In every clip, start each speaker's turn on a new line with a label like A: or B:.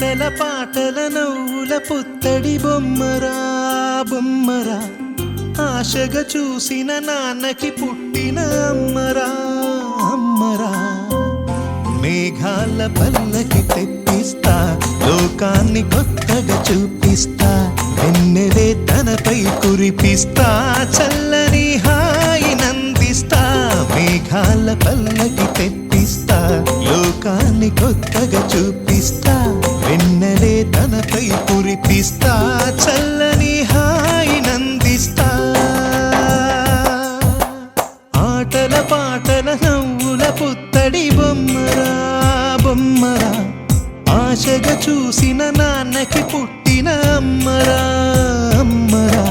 A: ఆటల పాటల నవ్వుల పుత్తడి బొమ్మరా బొమ్మరా, ఆశగా చూసిన నాన్నకి పుట్టిన అమ్మరా అమ్మరా. మేఘాల పల్లకి తెప్పిస్తా, లోకాన్ని కొత్తగా చూపిస్తా, వెన్నెలే తనపై కురిపిస్తా, చల్లని హాయి నందిస్తా. మేఘాల పల్లకి తెప్పిస్తా, లోకాన్ని కొత్తగా చూపిస్తా, వెన్నెలే తనపై కురిపిస్తా, చల్లని హాయి నందిస్తా. ఆటల పాటల నవ్వుల పుత్తడి బొమ్మరా బొమ్మరా, ఆశగా చూసిన నాన్నకి పుట్టిన అమ్మరా అమ్మరా.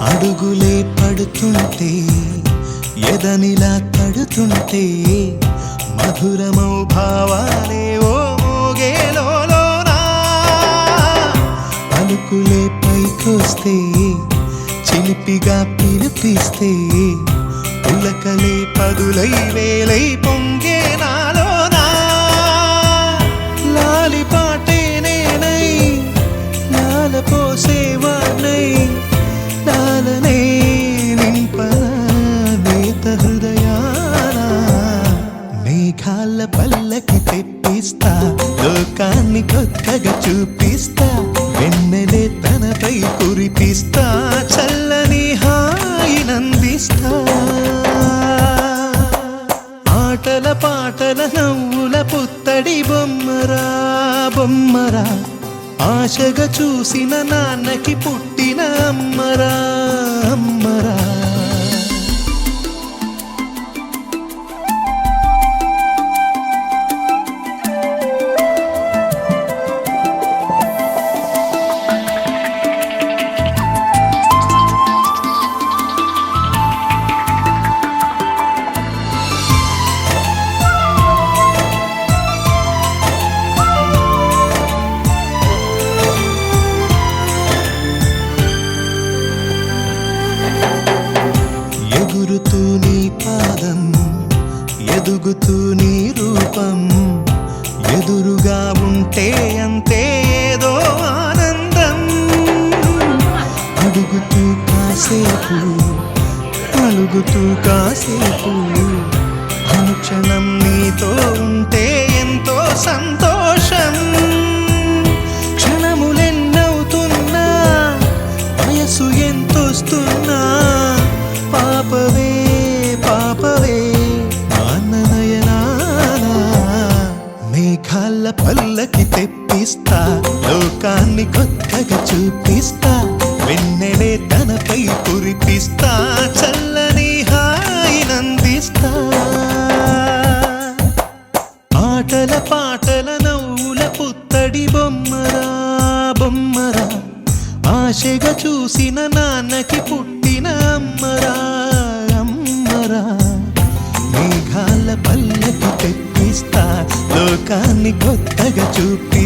A: అడుగులే పడుతుంటే ఎదనిలా తడుతుంటే, మధురమౌ భావాలే ఓ మోగేలోనా. పలుకులే పైకొస్తే చిలిపిగా పిలిపిస్తే, పులకలే పదులై వేలై పొంగే నాలోనా. లాలి పాటే నేనై లాల పోసేవాణ్ణై, లాలనే నింపనా నేత హృదయానా. మేఘాల పల్లకి తెప్పిస్తా, లోకాన్ని కొత్తగా చూపిస్తా, వెన్నెలే తనపై కురిపిస్తా, చల్లని హాయి నందిస్తా. ఆటల పాటల నవ్వుల పుత్తడి బొమ్మరా బొమ్మరా, ఆశగా చూసిన నాన్నకి పుట్టిన అమ్మరా అమ్మరా. ఎగురుతూ నీ పాదం, ఎదుగుతూ నీ రూపం, ఎదురుగా ఉంటే అంతే ఏదో ఆనందం. అడుగుతూ కాసేపు, అలుగుతూ కాసేపు, అనుక్షణం నీతో ఉంటే ఎంతో సంతోషం. క్షణములెన్నవుతున్నా, వయసు ఎంతొస్తున్నా, పాపవే పాపవే నాన్ననయనానా. మేఘాల పల్లకి తెప్పిస్తా, లోకాన్ని కొత్తగా చూపిస్తా, వెన్నెలే తనపై కురిపిస్తా, చల్లని హాయి నందిస్తా. ఆటల పాటల నవ్వుల పుత్తడి బొమ్మరా బొమ్మరా, ఆశగా చూసిన నాన్నకి పుట్టిన అమ్మరా అమ్మరా. మేఘాల పల్లకి తెప్పిస్తా, లోకాన్ని కొత్తగా చూపి